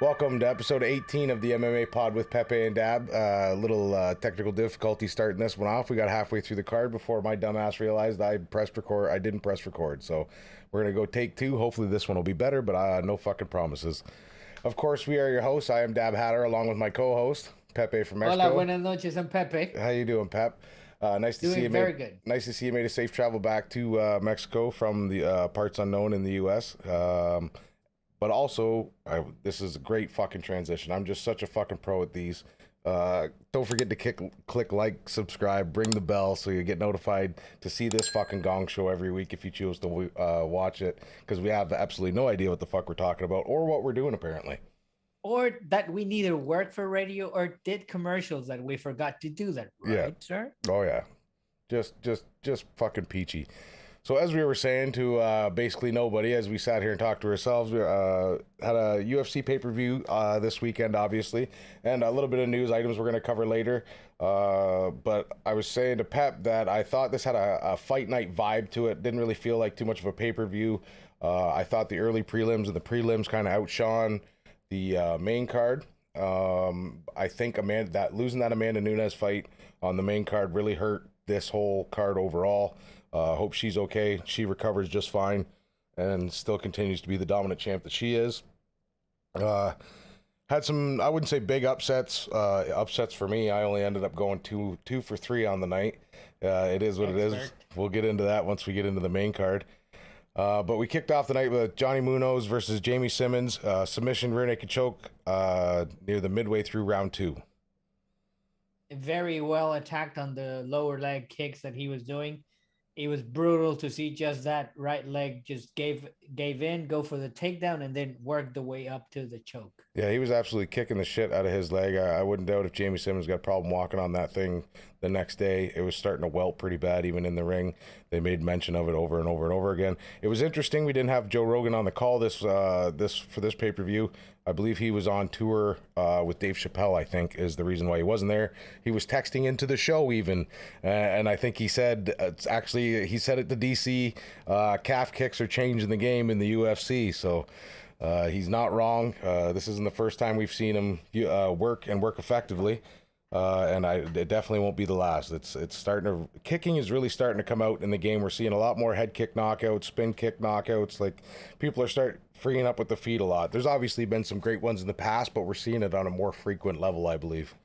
Welcome to episode 18 of the MMA pod with Pepe and Dab. Little technical difficulty starting this one off. We got halfway through the card before my dumbass realized I pressed record. I didn't press record, so we're gonna go take two. Hopefully this one will be better, but no fucking promises. Of course, we are your hosts. I am Dab Hatter, along with my co-host Pepe from Mexico. Hola, buenas noches. I'm Pepe. How you doing, Pep? Nice to see you. Very good. Nice to see you made a safe travel back to Mexico from the parts unknown in the U.S. But also, this is a great fucking transition. I'm just such a fucking pro at these. Don't forget to click like, subscribe, ring the bell so you get notified to see this fucking gong show every week if you choose to watch it. Because we have absolutely no idea what the fuck we're talking about or what we're doing, apparently. Or that we neither work for radio or did commercials that we forgot to do that, right, yeah. sir? Oh, yeah. Just fucking peachy. So as we were saying to basically nobody, as we sat here and talked to ourselves, we had a UFC pay-per-view this weekend, obviously, and a little bit of news items we're going to cover later. But I was saying to Pep that I thought this had a fight night vibe to it. Didn't really feel like too much of a pay-per-view. I thought the early prelims and the prelims kind of outshone the main card. I think losing that Amanda Nunes fight on the main card really hurt this whole card overall. Hope she's okay. She recovers just fine and still continues to be the dominant champ that she is. Had some, I wouldn't say big upsets. Upsets for me. I only ended up going two for three on the night. It is what it is. We'll get into that once we get into the main card. But we kicked off the night with Johnny Munhoz versus Jamie Simmons. Submission rear naked choke near the midway through round two. Very well attacked on the lower leg kicks that he was doing. It was brutal to see just that right leg just gave in, go for the takedown, and then work the way up to the choke. Yeah, he was absolutely kicking the shit out of his leg. I wouldn't doubt if Jamie Simmons got a problem walking on that thing the next day. It was starting to welt pretty bad, even in the ring. They made mention of it over and over and over again. It was interesting. We didn't have Joe Rogan on the call for this pay-per-view. I believe he was on tour with Dave Chappelle, I think, is the reason why he wasn't there. He was texting into the show even, and I think he said, he said it to DC, calf kicks are changing the game in the UFC, so he's not wrong. This isn't the first time we've seen him work effectively, and it definitely won't be the last. Kicking is really starting to come out in the game. We're seeing a lot more head kick knockouts, spin kick knockouts. Like, people are freeing up with the feet a lot. There's obviously been some great ones in the past, but we're seeing it on a more frequent level, I believe.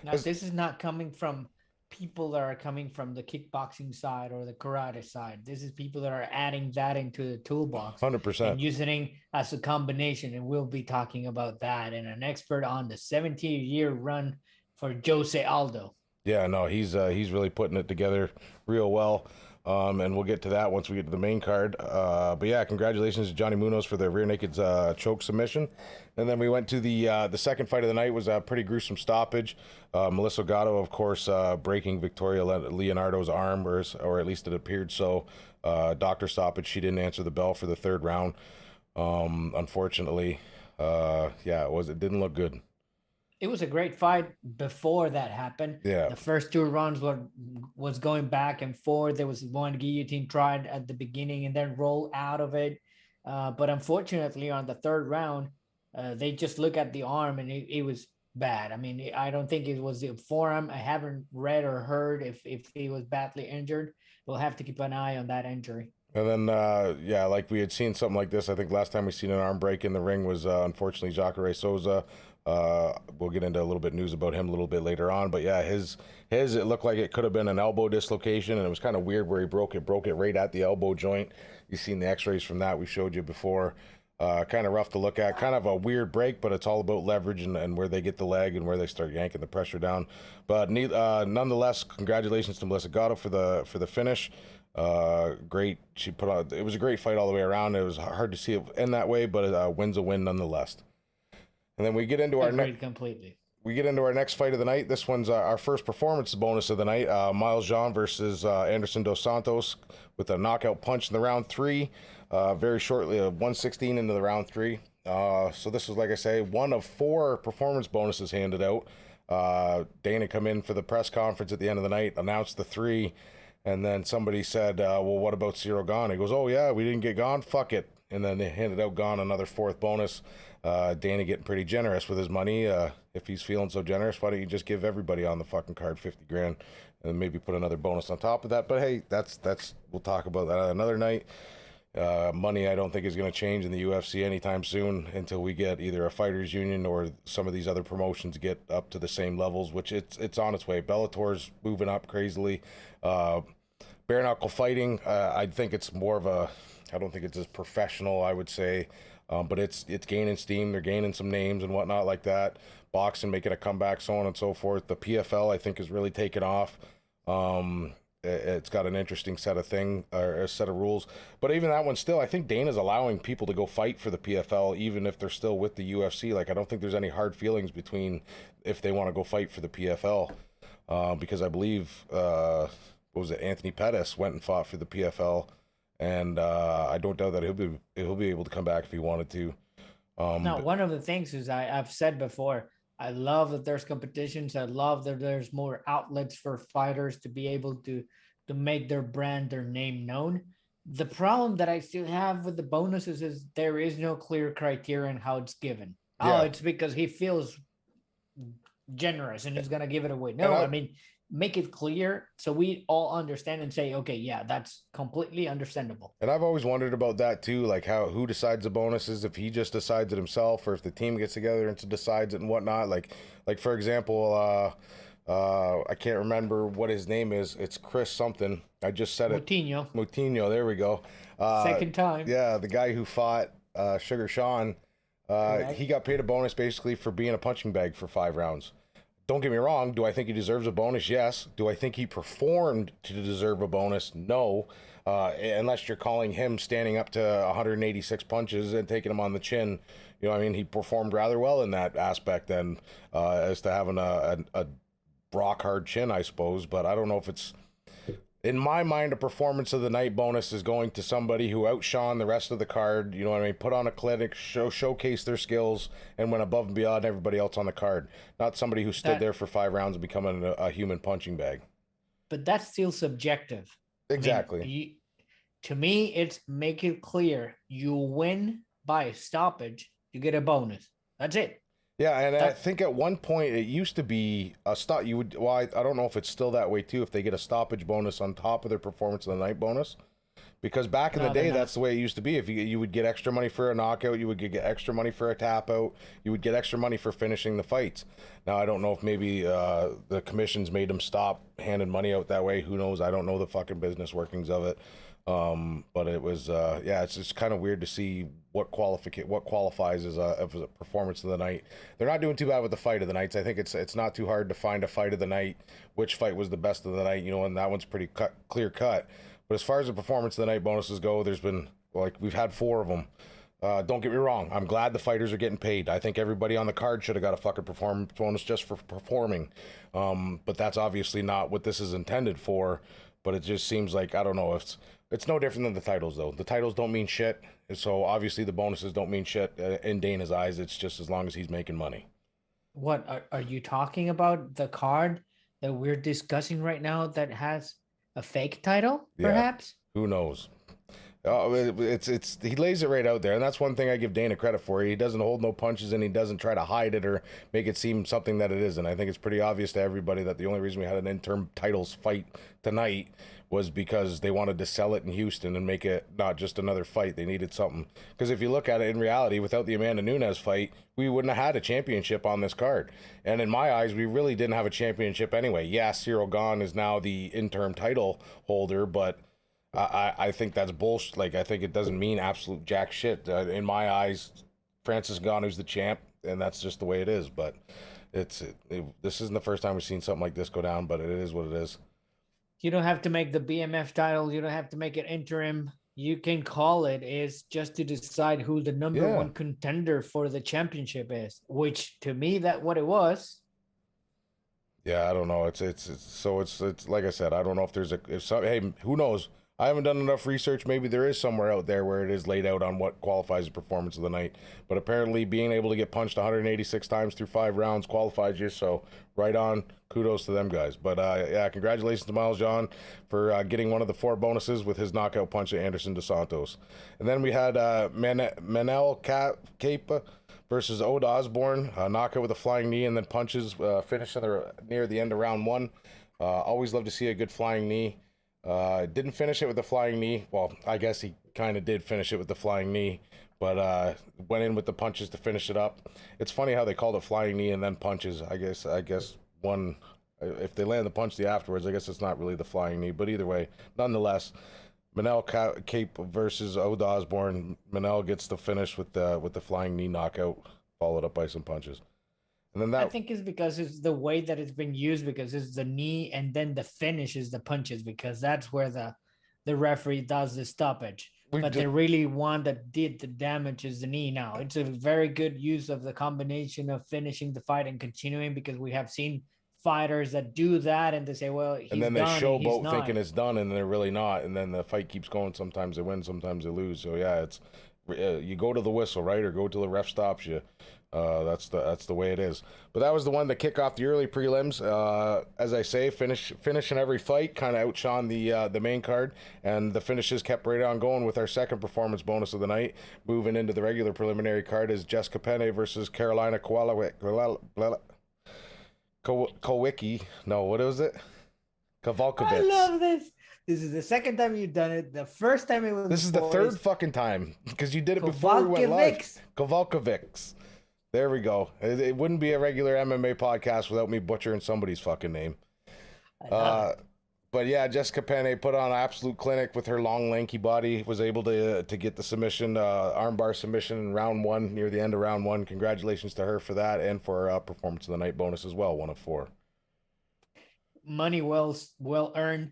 Now, this is not coming from people that are coming from the kickboxing side or the karate side. This is people that are adding that into the toolbox 100%. and using it as a combination. And we'll be talking about that and an expert on the 17-year run for Jose Aldo. Yeah, no, he's really putting it together real well. And we'll get to that once we get to the main card. But yeah, congratulations to Johnny Munhoz for the rear naked choke submission. And then we went to the second fight of the night. Was a pretty gruesome stoppage. Melissa Gatto, of course, breaking Victoria Leonardo's arm, or at least it appeared so. Doctor stoppage. She didn't answer the bell for the third round. Unfortunately, it didn't look good. It was a great fight before that happened. Yeah. The first two rounds was going back and forth. There was one guillotine tried at the beginning and then roll out of it. But unfortunately, on the third round, they just look at the arm and it was bad. I mean, I don't think it was the forearm. I haven't read or heard if he was badly injured. We'll have to keep an eye on that injury. And then, like we had seen something like this. I think last time we seen an arm break in the ring was, unfortunately, Jacare Souza. We'll get into a little bit news about him a little bit later on. But yeah, his it looked like it could have been an elbow dislocation, and it was kind of weird where he broke it right at the elbow joint. You've seen the x-rays from that. We showed you before. Kind of rough to look at. Kind of a weird break, but it's all about leverage and where they get the leg and where they start yanking the pressure down. But nonetheless, congratulations to Melissa Gatto for the finish. Great. It was a great fight all the way around. It was hard to see it end that way, but a win's a win nonetheless. And then we get into our next fight of the night. This one's our first performance bonus of the night. Miles Jean versus Anderson dos Santos with a knockout punch in the round three. Very shortly, 116 into the round three. So this was, like I say, one of four performance bonuses handed out. Dana come in for the press conference at the end of the night, announced the three, and then somebody said, well, what about Ciro Gane? He goes, oh yeah, we didn't get Gane? Fuck it. And then they handed out Gane another fourth bonus. Dana getting pretty generous with his money. If he's feeling so generous, why don't you just give everybody on the fucking card 50 grand and maybe put another bonus on top of that? But hey, that's we'll talk about that another night. Money I don't think is going to change in the UFC anytime soon until we get either a fighters union or some of these other promotions get up to the same levels, which it's on its way. Bellator's moving up crazily. Bare knuckle fighting, I think it's more of a, I don't think it's as professional, I would say, but it's gaining steam. They're gaining some names and whatnot like that. Boxing making a comeback, so on and so forth. The PFL I think is really taken off. It's got an interesting set of a set of rules, but even that one still, I think Dana's allowing people to go fight for the PFL even if they're still with the UFC. Like, I don't think there's any hard feelings between if they want to go fight for the PFL, because I believe what was it, Anthony Pettis went and fought for the PFL, and I don't doubt that he'll be able to come back if he wanted to. Now, one of the things is I've said before, I love that there's competitions. I love that there's more outlets for fighters to be able to make their brand, their name known. The problem that I still have with the bonuses is there is no clear criteria on how it's given. Yeah. Oh, it's because he feels generous and he's going to give it away. No, I mean, make it clear so we all understand and say, okay, yeah, that's completely understandable. And I've always wondered about that too, like who decides the bonuses, if he just decides it himself or if the team gets together and decides it and whatnot. Like for example, I can't remember what his name is. It's Chris something. I just said Moutinho. There we go. Second time. Yeah, the guy who fought Sugar Sean. He got paid a bonus basically for being a punching bag for 5 rounds. Don't get me wrong. Do I think he deserves a bonus? Yes. Do I think he performed to deserve a bonus? No. Unless you're calling him standing up to 186 punches and taking him on the chin. You know, I mean, he performed rather well in that aspect then, as to having a rock hard chin, I suppose. But I don't know if it's, in my mind, a performance of the night bonus is going to somebody who outshone the rest of the card. You know what I mean? Put on a clinic, showcase their skills, and went above and beyond everybody else on the card. Not somebody who stood there for 5 rounds and becoming a human punching bag. But that's still subjective. Exactly. I mean, to me, it's make it clear. You win by stoppage, you get a bonus. That's it. Yeah, and I think at one point it used to be a stop. You would, well, I don't know if it's still that way too. If they get a stoppage bonus on top of their performance of the night bonus, because back in the day, that's the way it used to be. If you would get extra money for a knockout, you would get extra money for a tap out. You would get extra money for finishing the fights. Now I don't know if maybe the commissions made them stop handing money out that way. Who knows? I don't know the fucking business workings of it. But it was it's just kind of weird to see what qualifies as a performance of the night. They're not doing too bad with the fight of the nights. I think it's not too hard to find a fight of the night, which fight was the best of the night, you know, and that one's pretty clear cut. But as far as the performance of the night bonuses go, there's been, like, we've had 4 of them. Don't get me wrong, I'm glad the fighters are getting paid. I think everybody on the card should have got a fucking performance bonus just for performing. But that's obviously not what this is intended for. But it just seems like, I don't know, it's no different than the titles, though. The titles don't mean shit, so obviously the bonuses don't mean shit in Dana's eyes. It's just as long as he's making money. What are you talking about? The card that we're discussing right now that has a fake title, perhaps? Yeah, who knows? It's he lays it right out there, and that's one thing I give Dana credit for. He doesn't hold no punches, and he doesn't try to hide it or make it seem something that it isn't. I think it's pretty obvious to everybody that the only reason we had an interim titles fight tonight was because they wanted to sell it in Houston and make it not just another fight. They needed something. Because if you look at it in reality, without the Amanda Nunes fight, we wouldn't have had a championship on this card. And in my eyes, we really didn't have a championship anyway. Yeah, Cyril Gane is now the interim title holder, but I think that's bullshit. Like, I think it doesn't mean absolute jack shit. In my eyes, Francis Ngannou's the champ, and that's just the way it is. But this isn't the first time we've seen something like this go down, but it is what it is. You don't have to make the BMF title. You don't have to make it interim. You can call it. It's just to decide who the number one contender for the championship is, which to me, that's what it was. Yeah, I don't know. It's like I said, I don't know if there's hey, who knows? I haven't done enough research. Maybe there is somewhere out there where it is laid out on what qualifies as performance of the night. But apparently, being able to get punched 186 times through 5 rounds qualifies you. So, right on. Kudos to them guys. But yeah, congratulations to Miles John for getting one of the 4 bonuses with his knockout punch at Anderson dos Santos. And then we had Kape versus Osbourne, knockout with a flying knee and then punches, finish near the end of round 1. Always love to see a good flying knee. Didn't finish it with the flying knee. Well, I guess he kind of did finish it with the flying knee, but went in with the punches to finish it up. It's funny how they called it flying knee and then punches. I guess one, if they land the punch afterwards, I guess it's not really the flying knee. But either way, nonetheless, Kape versus Osbourne. Manel gets the finish with the flying knee knockout, followed up by some punches. And then I think it's because it's the way that it's been used, because it's the knee and then the finish is the punches, because that's where the referee does the stoppage. The really one that did the damage is the knee. Now it's a very good use of the combination of finishing the fight and continuing, because we have seen fighters that do that and they say, well, he's and then they done, showboat thinking it's done, and they're really not. And then the fight keeps going. Sometimes they win, sometimes they lose. So yeah, it's you go to the whistle, right, or go till the ref stops you. That's the way it is. But that was the one that kicked off the early prelims. As I say, finishing every fight kind of outshone the main card, and the finishes kept right on going with our second performance bonus of the night. Moving into the regular preliminary card is Jessica Penne versus Carolina Kowalkiewicz. No, what was it? Kowalkiewicz. I love this. This is the second time you've done it. The first time it was. This is the third fucking time, because you did it before we went live. Kowalkiewicz. There we go. It wouldn't be a regular MMA podcast without me butchering somebody's fucking name. But yeah, Jessica Penne put on an absolute clinic with her long, lanky body. Was able to get the submission, armbar submission in round 1, near the end of round 1. Congratulations to her for that, and for her performance of the night bonus as well, 1 of 4. Money well earned.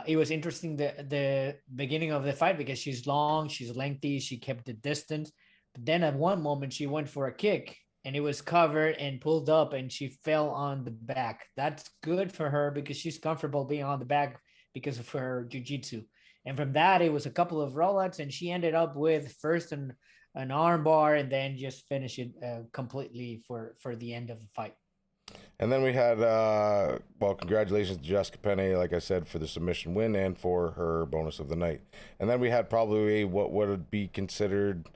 It was interesting the beginning of the fight, because she's long, she's lengthy, she kept the distance. But then at one moment she went for a kick and it was covered and pulled up and she fell on the back. That's good for her, because she's comfortable being on the back because of her jiu-jitsu. And from that, it was a couple of rollouts, and she ended up with first an arm bar and then just finish it completely for the end of the fight. And then we had, congratulations to Jessica Penne, like I said, for the submission win and for her bonus of the night. And then we had probably what would be considered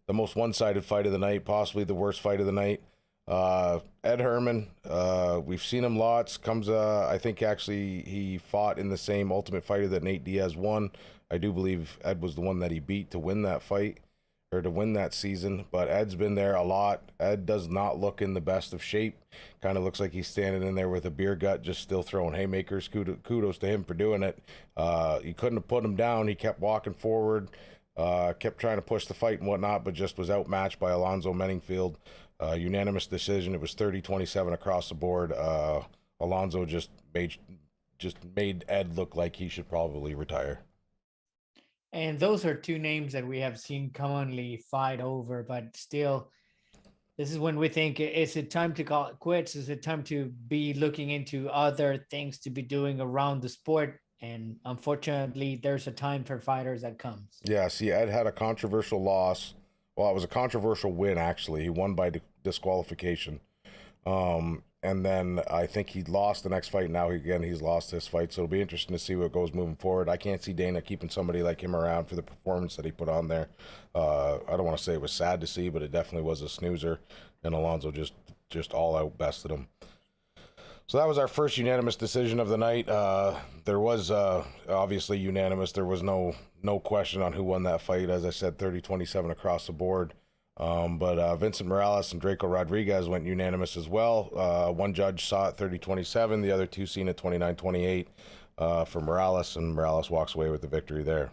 the most one-sided fight of the night, possibly the worst fight of the night. Ed Herman, we've seen him lots. I think actually he fought in the same Ultimate Fighter that Nate Diaz won. I do believe Ed was the one that he beat to win that fight, or to win that season. But Ed's been there a lot. Ed does not look in the best of shape. Kind of looks like he's standing in there with a beer gut, just still throwing haymakers. Kudos to him for doing it. You couldn't have put him down. He kept walking forward. Kept trying to push the fight and whatnot, but just was outmatched by Alonzo Menifield. Unanimous decision. It was 30-27 across the board. Alonzo just made Ed look like he should probably retire. And those are two names that we have seen commonly fight over, but still, this is when we think, is it time to call it quits? Is it time to be looking into other things to be doing around the sport? And unfortunately, there's a time for fighters that comes. Yeah, see, Ed had a controversial loss. Well, it was a controversial win, actually. He won by disqualification. And then I think he lost the next fight. Now, he's lost this fight. So it'll be interesting to see what goes moving forward. I can't see Dana keeping somebody like him around for the performance that he put on there. I don't want to say it was sad to see, but it definitely was a snoozer. And Alonzo just all out bested him. So that was our first unanimous decision of the night. There was obviously unanimous. There was no question on who won that fight. As I said, 30-27 across the board. But Vincent Morales and Draco Rodriguez went unanimous as well. One judge saw it 30-27. The other two seen it 29-28 for Morales, and Morales walks away with the victory there.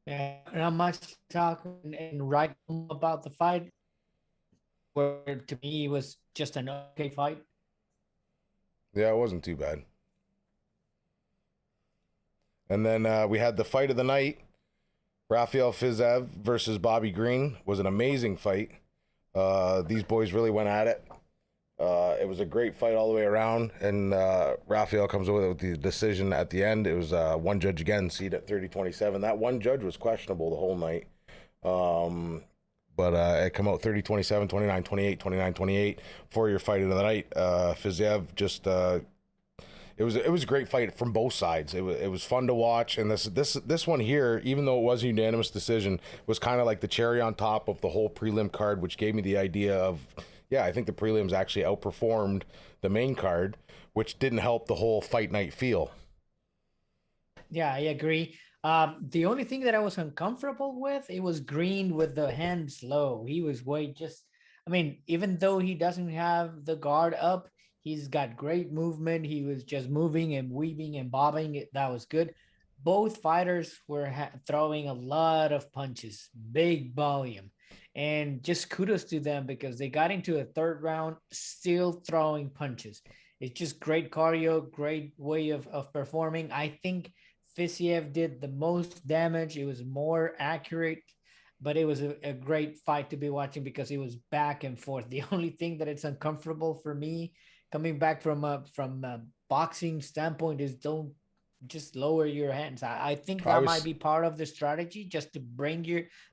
Yeah, not much talk and write about the fight. Where to me it was just an okay fight. Yeah, it wasn't too bad. And then we had the fight of the night. Rafael Fiziev versus Bobby Green was an amazing fight. These boys really went at it. it was a great fight all the way around, and Rafael comes away with the decision at the end. It was one judge again, seed at 30-27. That one judge was questionable the whole night. But it come out 30-27, 29-28, 29-28 for your fight of the night. Fiziev just it was a great fight from both sides. It was fun to watch, and this one here, even though it was a unanimous decision, was kind of like the cherry on top of the whole prelim card, which gave me the idea of, yeah, I think the prelims actually outperformed the main card, which didn't help the whole fight night feel. Yeah, I agree. The only thing that I was uncomfortable with, it was Green with the hands low. He was I mean, even though he doesn't have the guard up, he's got great movement. He was just moving and weaving and bobbing. That was good. Both fighters were throwing a lot of punches, big volume. And just kudos to them because they got into a third round still throwing punches. It's just great cardio, great way of performing. I think Fiziev did the most damage. It was more accurate, but it was a great fight to be watching because it was back and forth. The only thing that it's uncomfortable for me coming back from a boxing standpoint is don't just lower your hands. I think that might be part of the strategy, just to bring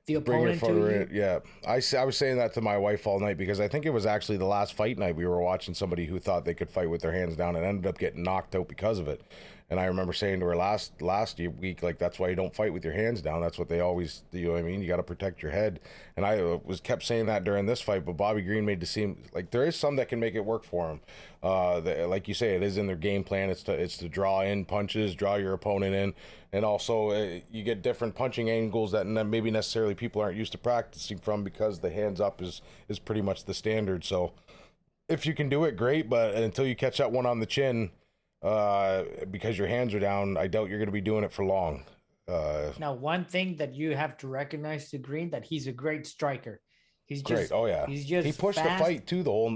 the opponent to you. Yeah, I was saying that to my wife all night because I think it was actually the last fight night we were watching somebody who thought they could fight with their hands down and ended up getting knocked out because of it. And I remember saying to her last week, like, that's why you don't fight with your hands down. That's what they always do. You know what I mean? You got to protect your head. And I kept saying that during this fight, but Bobby Green made it seem like there is some that can make it work for him. Like you say, it is in their game plan. It's to draw in punches, draw your opponent in, and also you get different punching angles that maybe necessarily people aren't used to practicing from because the hands up is pretty much the standard. So if you can do it, great. But until you catch that one on the chin, because your hands are down, I doubt you're going to be doing it for long. Now, one thing that you have to recognize to Green, that he's a great striker. He's great. Oh yeah, he pushed the fight too. The whole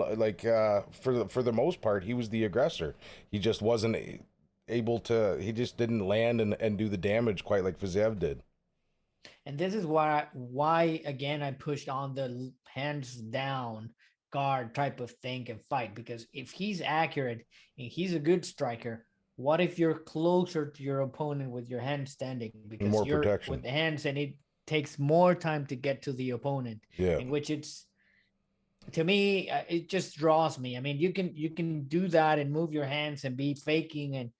for the most part, he was the aggressor. He just wasn't able to. He just didn't land and do the damage quite like Fiziev did. And this is why again I pushed on the hands down guard type of thing and fight, because if he's accurate and he's a good striker, what if you're closer to your opponent with your hand standing, because more you're protection with the hands and it takes more time to get to the opponent. Yeah, in which it's, to me, it just draws me. I mean, you can do that and move your hands and be faking, and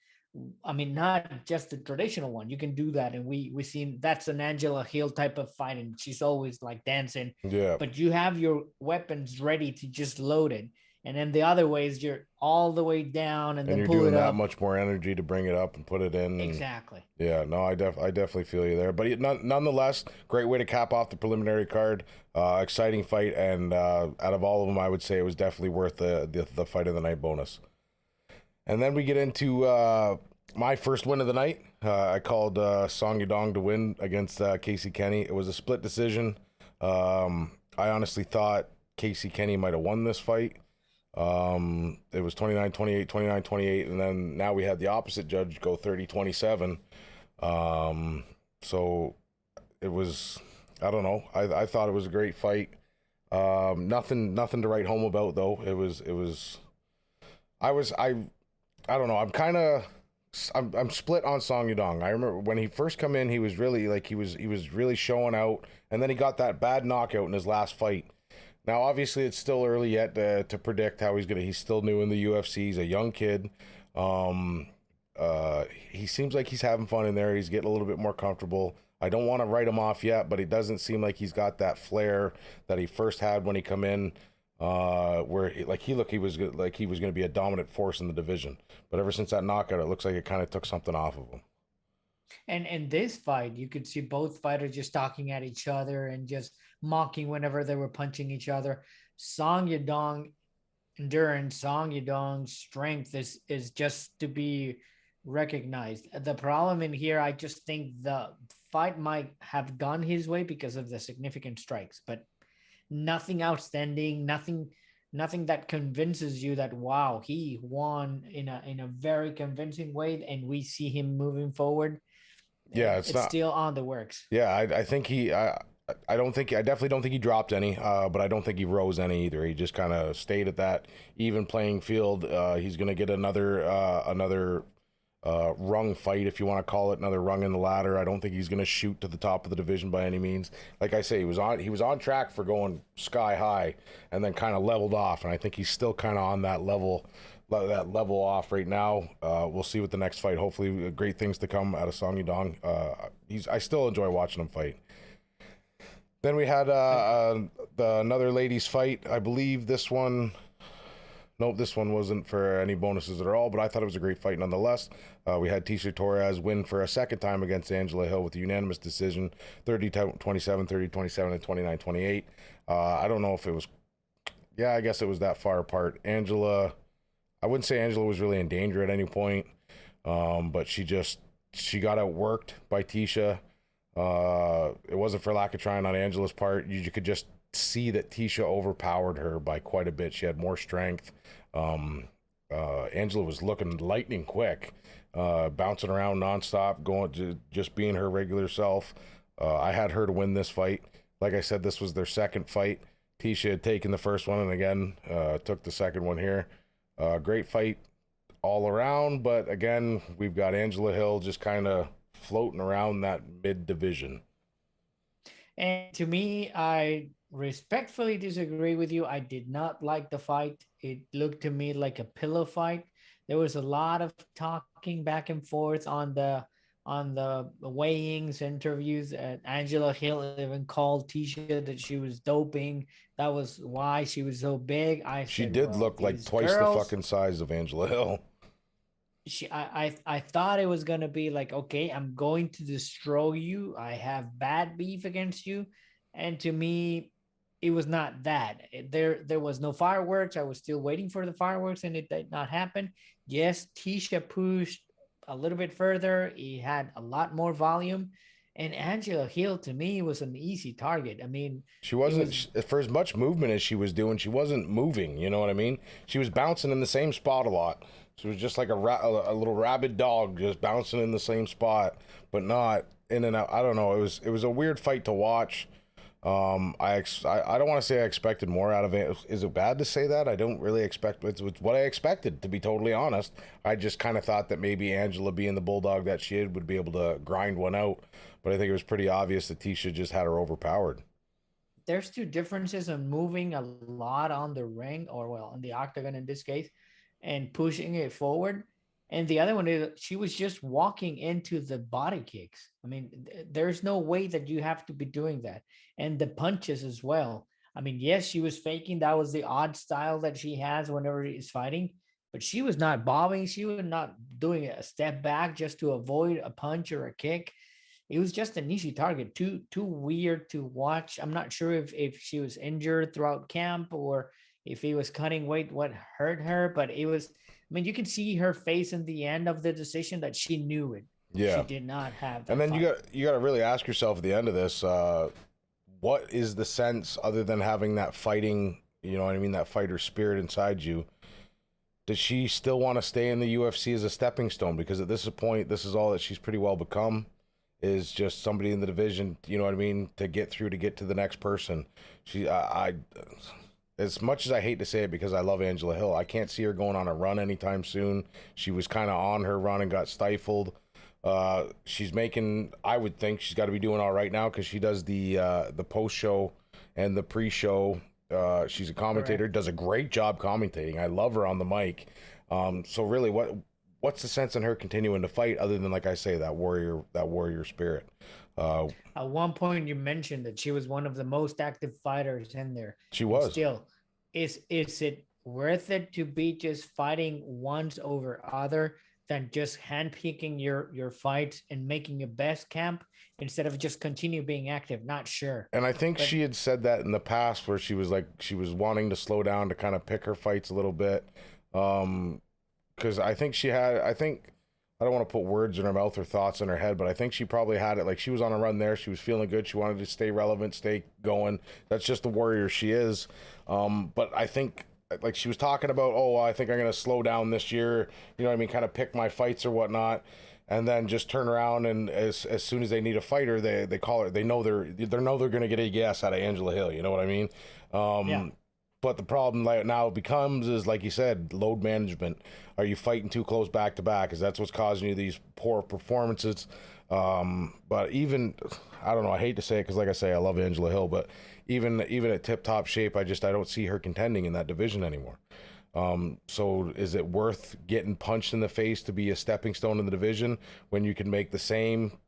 I mean, not just the traditional one. You can do that, and we seen that's an Angela Hill type of fight, and she's always like dancing. Yeah. But you have your weapons ready to just load it, and then the other ways you're all the way down, and then you're pull doing it that up. much more energy to bring it up and put it in. Exactly. Yeah. No, I definitely feel you there. But nonetheless, great way to cap off the preliminary card. Exciting fight, and out of all of them, I would say it was definitely worth the fight of the night bonus. And then we get into my first win of the night. I called Song Yadong to win against Casey Kenney. It was a split decision. I honestly thought Casey Kenney might have won this fight. It was 29-28, 29-28, and then now we had the opposite judge go 30-27. So it was, I don't know. I thought it was a great fight. Nothing to write home about though. I don't know. I'm split on Song Yadong. I remember when he first come in, he was really really showing out, and then he got that bad knockout in his last fight. Now, obviously, it's still early yet to predict how he's still new in the UFC. He's a young kid. He seems like he's having fun in there. He's getting a little bit more comfortable. I don't want to write him off yet, but it doesn't seem like he's got that flair that he first had when he come in. Where he was going to be a dominant force in the division, but ever since that knockout, it looks like it kind of took something off of him. And in this fight, you could see both fighters just talking at each other and just mocking whenever they were punching each other. Song Yadong endurance, Song Yadong's strength is just to be recognized. The problem in here, I just think the fight might have gone his way because of the significant strikes, but nothing outstanding, nothing that convinces you that, wow, he won in a very convincing way, and we see him moving forward. Yeah, it's not still on the works. Yeah, I think I definitely don't think he dropped any, but I don't think he rose any either. He just kind of stayed at that even playing field. He's going to get another rung fight, if you want to call it, another rung in the ladder. I don't think he's going to shoot to the top of the division by any means. Like I say, he was on track for going sky high, and then kind of leveled off. And I think he's still kind of on that level off right now. We'll see what the next fight. Hopefully, great things to come out of Song Yudong. I still enjoy watching him fight. Then we had another ladies fight. I believe this one. Nope, this one wasn't for any bonuses at all, but I thought it was a great fight nonetheless. We had Tecia Torres win for a second time against Angela Hill with a unanimous decision, 30-27, 30-27, and 29-28. I don't know if it was... Yeah, I guess it was that far apart. I wouldn't say Angela was really in danger at any point, but she got outworked by Tecia. It wasn't for lack of trying on Angela's part. You could just see that Tecia overpowered her by quite a bit. She had more strength. Angela was looking lightning quick, bouncing around nonstop, just being her regular self. I had her to win this fight. Like I said, this was their second fight. Tecia had taken the first one and again took the second one here. Great fight all around, but again, we've got Angela Hill just kind of floating around that mid division. And to me, I respectfully disagree with you. I did not like the fight. It looked to me like a pillow fight. There was a lot of talking back and forth on the weigh-ins, interviews. Angela Hill even called Tecia that she was doping. That was why she was so big. She did look like twice the fucking size of Angela Hill. I thought it was gonna be like, okay, I'm going to destroy you. I have bad beef against you, and to me, it was not that. There was no fireworks. I was still waiting for the fireworks, and it did not happen. Yes, Tecia pushed a little bit further. He had a lot more volume, and Angela Hill to me was an easy target. I mean, she wasn't for as much movement as she was doing. She wasn't moving. You know what I mean? She was bouncing in the same spot a lot. She was just like a little rabid dog, just bouncing in the same spot, but not in and out. I don't know. It was a weird fight to watch. I don't want to say I expected more out of it. Is it bad to say that? I don't really expect it's what I expected, to be totally honest. I just kind of thought that maybe Angela, being the bulldog that she would be able to grind one out, but I think it was pretty obvious that Tecia just had her overpowered. There's two differences in moving a lot on the ring, or well, on the octagon in this case, and pushing it forward. And the other one is she was just walking into the body kicks. I mean, there's no way that you have to be doing that. And the punches as well. I mean, yes, she was faking. That was the odd style that she has whenever she's fighting. But she was not bobbing. She was not doing a step back just to avoid a punch or a kick. It was just an easy target. Too weird to watch. I'm not sure if she was injured throughout camp or if he was cutting weight, what hurt her. But it was... I mean, you can see her face in the end of the decision that she knew it. Yeah, she did not have that. And then fight. you got to really ask yourself at the end of this, what is the sense other than having that fighting, you know what I mean, that fighter spirit inside you? Does she still want to stay in the UFC as a stepping stone? Because at this point, this is all that she's pretty well become, is just somebody in the division, you know what I mean, to get through, to get to the next person. As much as I hate to say it, because I love Angela Hill, I can't see her going on a run anytime soon. She was kind of on her run and got stifled. She's making, I would think she's got to be doing all right now, because she does the post-show and the pre-show. She's a commentator, does a great job commentating. I love her on the mic. So really, what's the sense in her continuing to fight other than, like I say, that warrior spirit? At one point, you mentioned that she was one of the most active fighters in there. She was. And still, is it worth it to be just fighting once over other than just handpicking your fights and making your best camp instead of just continue being active? Not sure. And I think she had said that in the past, where she was wanting to slow down to kind of pick her fights a little bit. Because I think I don't want to put words in her mouth or thoughts in her head, but I think she probably had it. Like, she was on a run there. She was feeling good. She wanted to stay relevant, stay going. That's just the warrior she is. But I think, like, she was talking about, I think I'm going to slow down this year. You know what I mean? Kind of pick my fights or whatnot. and then just turn around and as soon as they need a fighter, they call it. They know they're going to get a yes out of Angela Hill. You know what I mean? Yeah. But the problem right now becomes is, like you said, load management. Are you fighting too close back to back? Because that's what's causing you these poor performances. But even, I don't know, I hate to say it because, like I say, I love Angela Hill, but even at tip-top shape, I don't see her contending in that division anymore. So is it worth getting punched in the face to be a stepping stone in the division when you can make the same,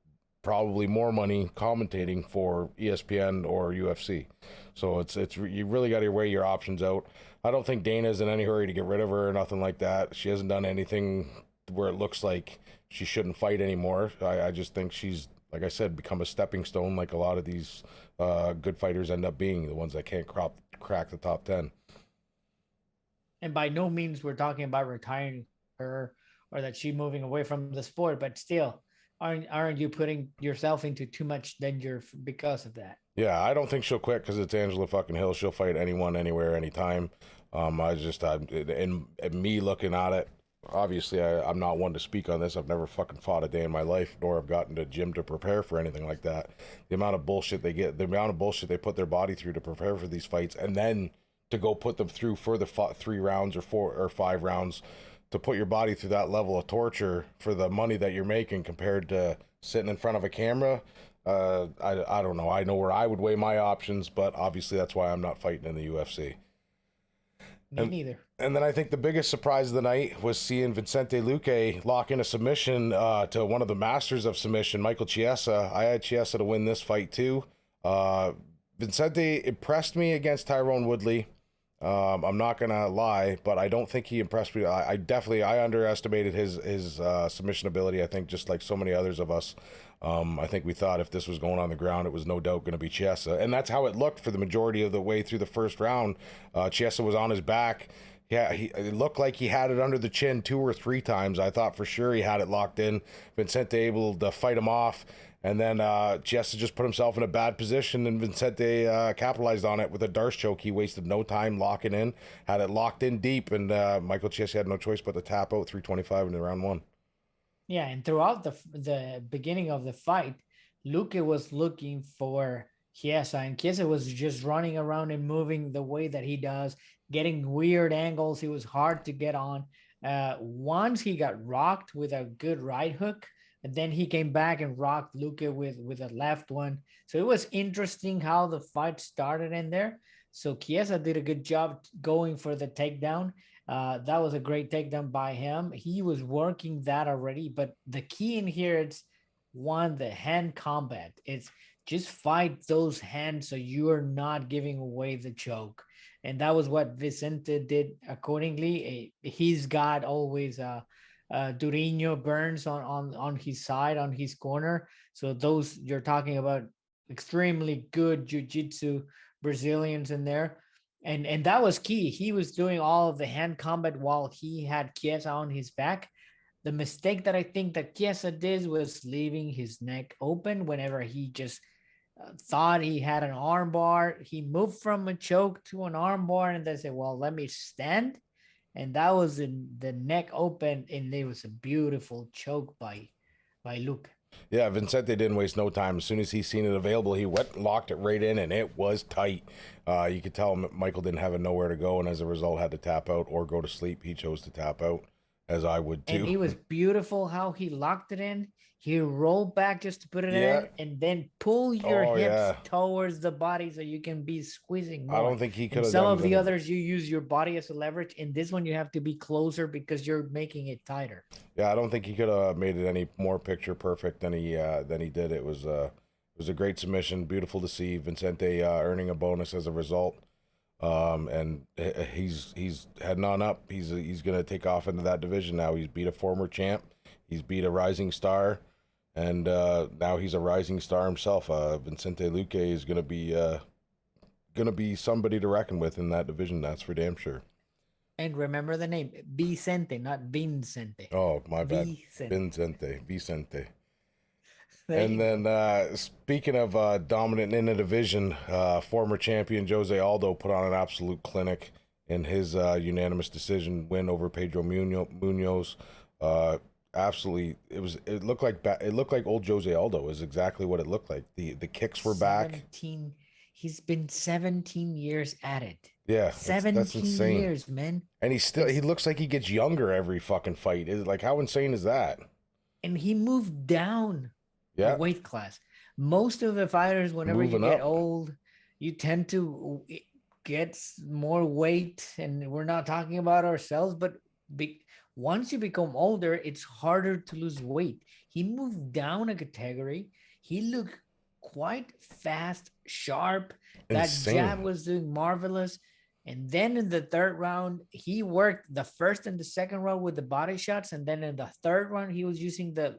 probably more money commentating for ESPN or UFC? So it's you really got to weigh your options out. I don't think Dana's in any hurry to get rid of her or nothing like that. She hasn't done anything where it looks like she shouldn't fight anymore. I just think she's, like I said, become a stepping stone like a lot of these good fighters end up being, the ones that can't crack the top 10. And by no means we're talking about retiring her or that she moving away from the sport, but still, aren't you putting yourself into too much danger because of that? Yeah, I don't think she'll quit because it's Angela fucking Hill. She'll fight anyone, anywhere, anytime. In me looking at it, obviously I'm not one to speak on this. I've never fucking fought a day in my life, nor have gotten to gym to prepare for anything like that. The amount of bullshit they get, the amount of bullshit they put their body through to prepare for these fights, and then to go put them through for the 3 rounds or 4 or 5 rounds, to put your body through that level of torture for the money that you're making compared to sitting in front of a camera. I don't know. I know where I would weigh my options, but obviously that's why I'm not fighting in the UFC. Me neither. And then I think the biggest surprise of the night was seeing Vicente Luque lock in a submission to one of the masters of submission, Michael Chiesa. I had Chiesa to win this fight too. Vicente impressed me against Tyrone Woodley. I'm not gonna lie, but I don't think he impressed me. I underestimated his submission ability. I think just like so many others of us. I think we thought if this was going on the ground, it was no doubt going to be Chiesa. And that's how it looked for the majority of the way through the first round. Chiesa was on his back. Yeah, it looked like he had it under the chin 2 or 3 times. I thought for sure he had it locked in. Vicente able to fight him off. And then Chiesa just put himself in a bad position, and Vicente capitalized on it with a Darce choke. He wasted no time locking in, had it locked in deep, and Michael Chiesa had no choice but to tap out 325 in round 1. Yeah, and throughout the beginning of the fight, Luque was looking for Chiesa, and Chiesa was just running around and moving the way that he does, getting weird angles. He was hard to get on. Once he got rocked with a good right hook, and then he came back and rocked Luque with a left one. So it was interesting how the fight started in there. So Chiesa did a good job going for the takedown. That was a great takedown by him. He was working that already, but the key in here is the hand combat. It's just fight those hands so you are not giving away the choke. And that was what Vicente did accordingly. He's got always Durinho Burns on his side, on his corner. So those, you're talking about extremely good jiu-jitsu Brazilians in there. And that was key. He was doing all of the hand combat while he had Chiesa on his back. The mistake that I think that Chiesa did was leaving his neck open whenever he just thought he had an arm bar. He moved from a choke to an arm bar, and they said, well, let me stand. And that was in the neck open, and it was a beautiful choke by Luque. Yeah, Vicente didn't waste no time. As soon as he seen it available, he went and locked it right in, and it was tight. You could tell Michael didn't have nowhere to go, and as a result had to tap out or go to sleep. He chose to tap out, as I would too. And it was beautiful how he locked it in. He rolled back just to put it in, and then pull your hips towards the body so you can be squeezing more. I don't think he could have. Some of the others, you use your body as a leverage. In this one, you have to be closer because you're making it tighter. Yeah, I don't think he could have made it any more picture perfect than he did. It was a great submission, beautiful to see. Vicente earning a bonus as a result. And he's heading on up. He's going to take off into that division now. He's beat a former champ. He's beat a rising star. And now he's a rising star himself. Vicente Luque is going to be somebody to reckon with in that division. That's for damn sure. And remember the name, Vicente, not Vincente. Oh, my bad. Vicente. And then speaking of dominant in the division, former champion Jose Aldo put on an absolute clinic in his unanimous decision win over Pedro Munhoz. absolutely. It looked like it looked like old Jose Aldo is exactly what it looked like. The kicks were back. 17. He's been 17 years at it. Yeah, that's 17 insane. years, man. And he It's looks like he gets younger every fucking fight. Is like, how insane is that? and he moved down a Yeah, weight class. Most of the fighters, whenever you moving get up. old, you tend to get more weight. And we're not talking about ourselves, but once you become older, it's harder to lose weight. He moved down a category. He looked quite fast, sharp. That jab Insane. was doing marvelous. And then in the third round, he worked the first and the second round with the body shots, and then in the third round, he was using the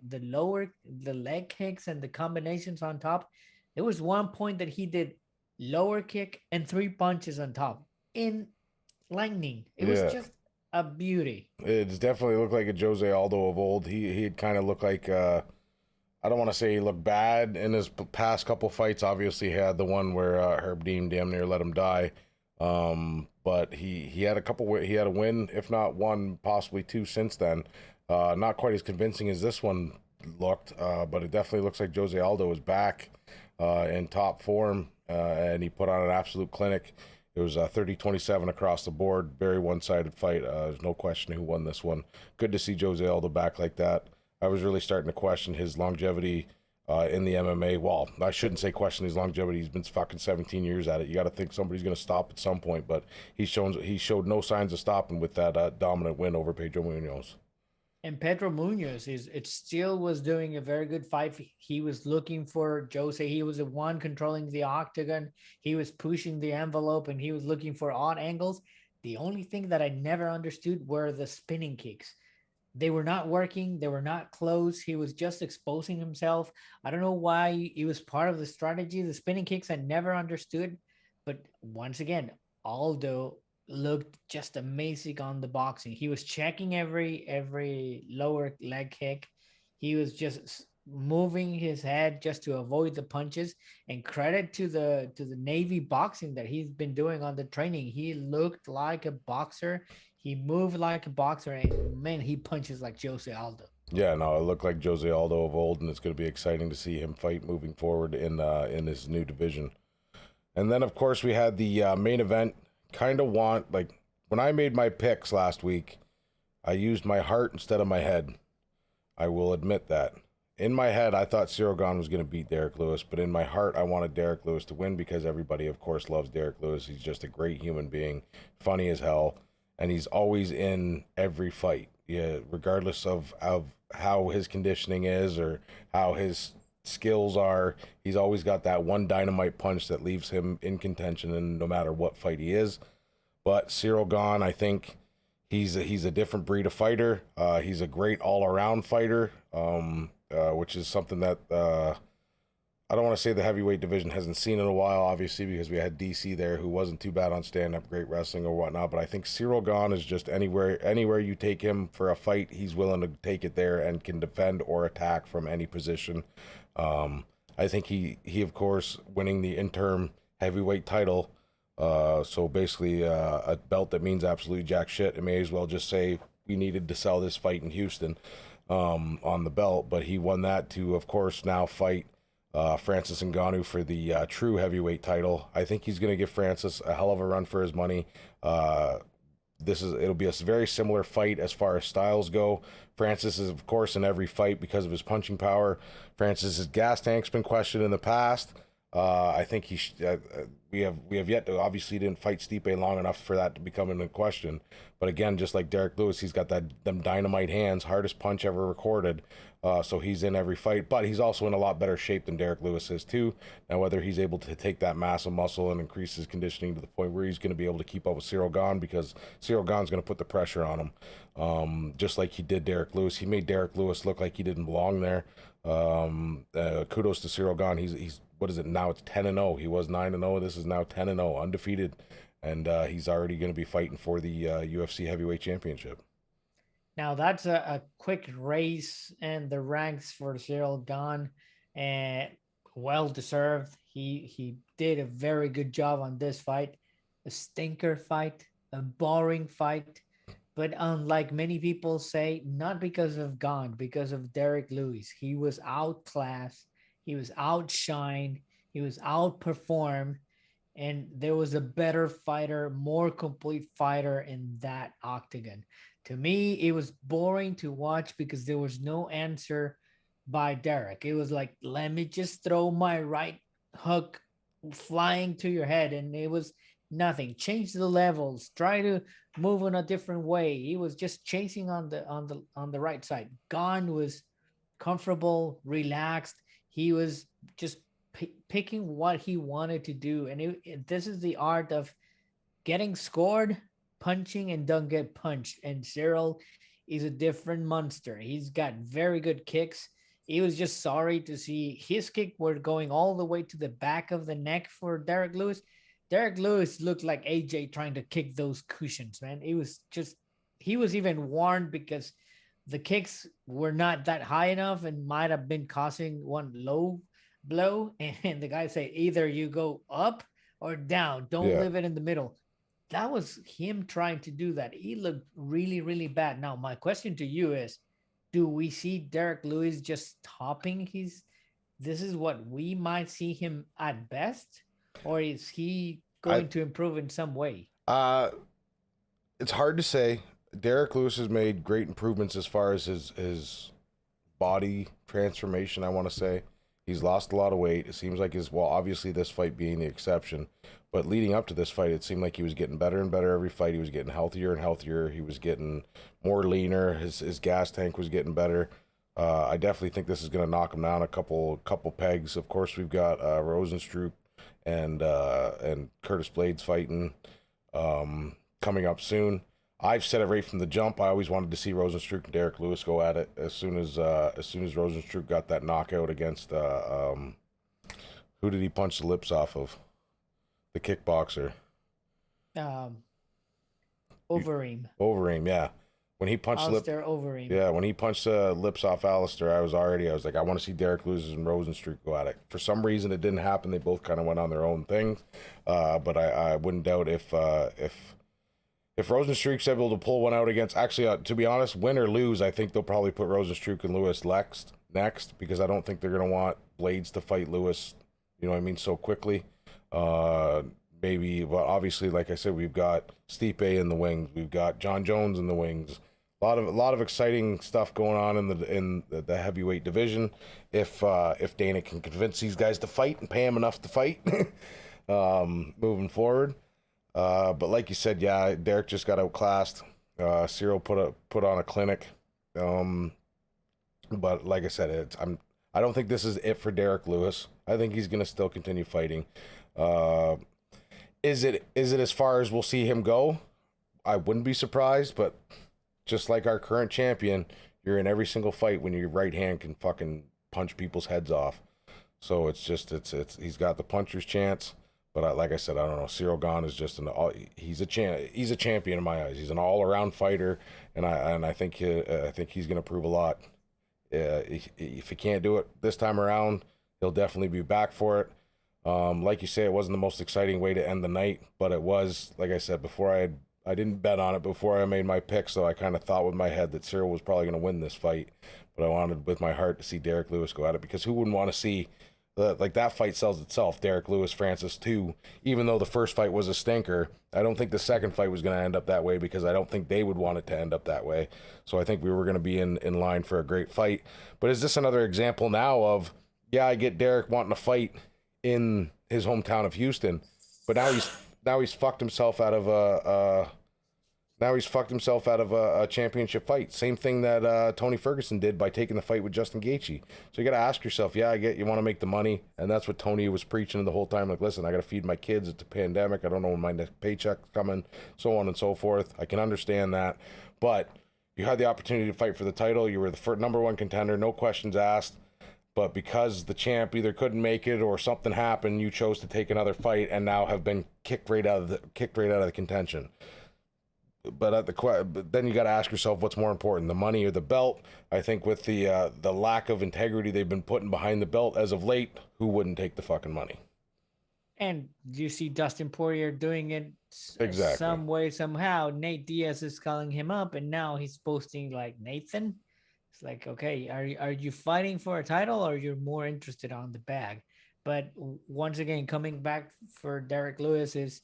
leg kicks and the combinations on top. There was one point that he did lower kick and 3 punches on top in lightning. It was Yeah, just a beauty. it's definitely looked like a Jose Aldo of old. He'd kind of looked like I don't want to say he looked bad in his past couple fights. Obviously, he had the one where Herb Dean damn near let him die. But he had a couple. He had a win, if not one, possibly two since then. Not quite as convincing as this one looked, but it definitely looks like Jose Aldo is back in top form, and he put on an absolute clinic. It was 30-27 across the board, very one-sided fight. There's no question who won this one. Good to see Jose Aldo back like that. I was really starting to question his longevity in the MMA. Well, I shouldn't say question his longevity. He's been fucking 17 years at it. You got to think somebody's going to stop at some point, but he showed no signs of stopping with that dominant win over Pedro Munhoz. And Pedro Munhoz it still was doing a very good fight. He was looking for Jose. He was the one controlling the octagon. He was pushing the envelope, and he was looking for odd angles. The only thing that I never understood were the spinning kicks. They were not working. They were not close. He was just exposing himself. I don't know why it was part of the strategy. The spinning kicks I never understood. But once again, Aldo looked just amazing on the boxing. He was checking every lower leg kick. He was just moving his head just to avoid the punches. And credit to the Navy boxing that he's been doing on the training. He looked like a boxer. He moved like a boxer, and man, he punches like Jose Aldo. Yeah, no, it looked like Jose Aldo of old, and it's going to be exciting to see him fight moving forward in his new division. And then, of course, we had the main event. Kind of want, like, when I made my picks last week, I used my heart instead of my head. I will admit that. In my head, I thought Cyril Gane was going to beat Derek Lewis, but in my heart, I wanted Derek Lewis to win because everybody, of course, loves Derek Lewis. He's just a great human being, funny as hell, and he's always in every fight. Yeah, regardless of how his conditioning is or how his skills are, he's always got that one dynamite punch that leaves him in contention, and no matter what fight he is. But Cyril Gane, I think he's a different breed of fighter. He's a great all-around fighter, which is something that I don't want to say the heavyweight division hasn't seen in a while, obviously, because we had DC there who wasn't too bad on stand-up, great wrestling or whatnot. But I think Cyril Gane is just anywhere you take him for a fight, he's willing to take it there and can defend or attack from any position. I think he of course winning the interim heavyweight title. So basically a belt that means absolutely jack shit. It may as well just say we needed to sell this fight in Houston on the belt, but he won that to, of course, now fight Francis Ngannou for the true heavyweight title. I think he's going to give Francis a hell of a run for his money. It'll be a very similar fight as far as styles go. Francis is, of course, in every fight because of his punching power. Francis's gas tank's been questioned in the past. I think we have yet to, obviously didn't fight Stipe long enough for that to become in question. But again, just like Derek Lewis, he's got them dynamite hands, hardest punch ever recorded. So he's in every fight, but he's also in a lot better shape than Derek Lewis is too. Now, whether he's able to take that massive muscle and increase his conditioning to the point where he's going to be able to keep up with Cyril Gane, because Cyril Gane's going to put the pressure on him, just like he did Derek Lewis. He made Derek Lewis look like he didn't belong there. Kudos to Cyril Gane. He's what is it now? It's 10-0. He was 9-0. This is now 10-0, undefeated, and he's already going to be fighting for the UFC heavyweight championship. Now that's a quick race in the ranks for Cyril Gane, and well deserved. He did a very good job on this fight. A stinker fight, a boring fight, But unlike many people say, not because of Gane, because of Derek Lewis. He was outclassed, he was outshined, he was outperformed, and there was a better fighter, more complete fighter in that octagon. To me, it was boring to watch because there was no answer by Derek. It was like, let me just throw my right hook flying to your head, and it was nothing. Change the levels, try to move in a different way. He was just chasing on the right side. Gone was comfortable, relaxed. He was just picking what he wanted to do, and this is the art of getting scored, punching, and don't get punched. And Cyril is a different monster. He's got very good kicks. He was just sorry to see his kick were going all the way to the back of the neck for Derek Lewis. Derek Lewis looked like AJ trying to kick those cushions, man. It was just, he was even warned because the kicks were not that high enough and might have been causing one low blow. And the guy said, either you go up or down, don't Yeah. leave it in the middle. That was him trying to do that. He looked really, really bad. Now, my question to you is, do we see Derek Lewis just topping his, this is what we might see him at best? Or is he going to improve in some way? It's hard to say. Derek Lewis has made great improvements as far as his body transformation, I want to say. He's lost a lot of weight. It seems like obviously this fight being the exception, but leading up to this fight, it seemed like he was getting better and better every fight. He was getting healthier and healthier. He was getting more leaner. His gas tank was getting better. I definitely think this is going to knock him down a couple pegs. Of course, we've got Rosenstruck and Curtis Blades fighting coming up soon. I've said it right from the jump. I always wanted to see Rosenstruck and Derek Lewis go at it. As soon as Rosenstruck got that knockout against who did he punch the lips off of? The kickboxer. Overeem, yeah. When he punched Alistair Overeem. Yeah, when he punched the lips off Alistair, I was like, I want to see Derek Lewis and Rosenstruck go at it. For some reason, it didn't happen. They both kind of went on their own things. But I wouldn't doubt if Rosenstruck's able to pull one out against, actually, to be honest, win or lose, I think they'll probably put Rosenstruck and Lewis next, because I don't think they're going to want Blades to fight Lewis, you know what I mean, so quickly. Maybe, but obviously, like I said, we've got Stipe in the wings, we've got John Jones in the wings. A lot of exciting stuff going on in the heavyweight division. If Dana can convince these guys to fight and pay them enough to fight, moving forward. But like you said, yeah, Derek just got outclassed. Cyril put on a clinic. But like I said, I don't think this is it for Derek Lewis. I think he's gonna still continue fighting. Is it as far as we'll see him go? I wouldn't be surprised, but just like our current champion, you're in every single fight when your right hand can fucking punch people's heads off. So it's he's got the puncher's chance. But like I said, I don't know. Cyril Gane is just he's a champion in my eyes. He's an all-around fighter, and I think he's going to prove a lot. If he can't do it this time around, he'll definitely be back for it. Like you say, it wasn't the most exciting way to end the night, but it was, like I said before, I didn't bet on it before I made my pick, so I kind of thought with my head that Cyril was probably going to win this fight, but I wanted with my heart to see Derek Lewis go at it, because who wouldn't want to see that fight sells itself. Derek Lewis, Francis 2, even though the first fight was a stinker, I don't think the second fight was going to end up that way, because I don't think they would want it to end up that way. So I think we were going to be in line for a great fight. But is this another example now of, yeah, I get Derek wanting to fight in his hometown of Houston, but now he's fucked himself out of a championship fight. Same thing that Tony Ferguson did by taking the fight with Justin Gaethje. So you got to ask yourself, yeah, I get you want to make the money, and that's what Tony was preaching the whole time. Like, listen, I got to feed my kids. It's a pandemic. I don't know when my next paycheck's coming, so on and so forth. I can understand that, but you had the opportunity to fight for the title. You were the number one contender, no questions asked. But because the champ either couldn't make it or something happened, you chose to take another fight and now have been kicked right out of the contention. But then you got to ask yourself, what's more important, the money or the belt? I think with the lack of integrity they've been putting behind the belt as of late, who wouldn't take the fucking money? And do you see Dustin Poirier doing it Exactly. some way, somehow, Nate Diaz is calling him up, and now he's posting like Nathan. It's like, okay, are you fighting for a title, or you're more interested on the bag? But once again, coming back for Derek Lewis is,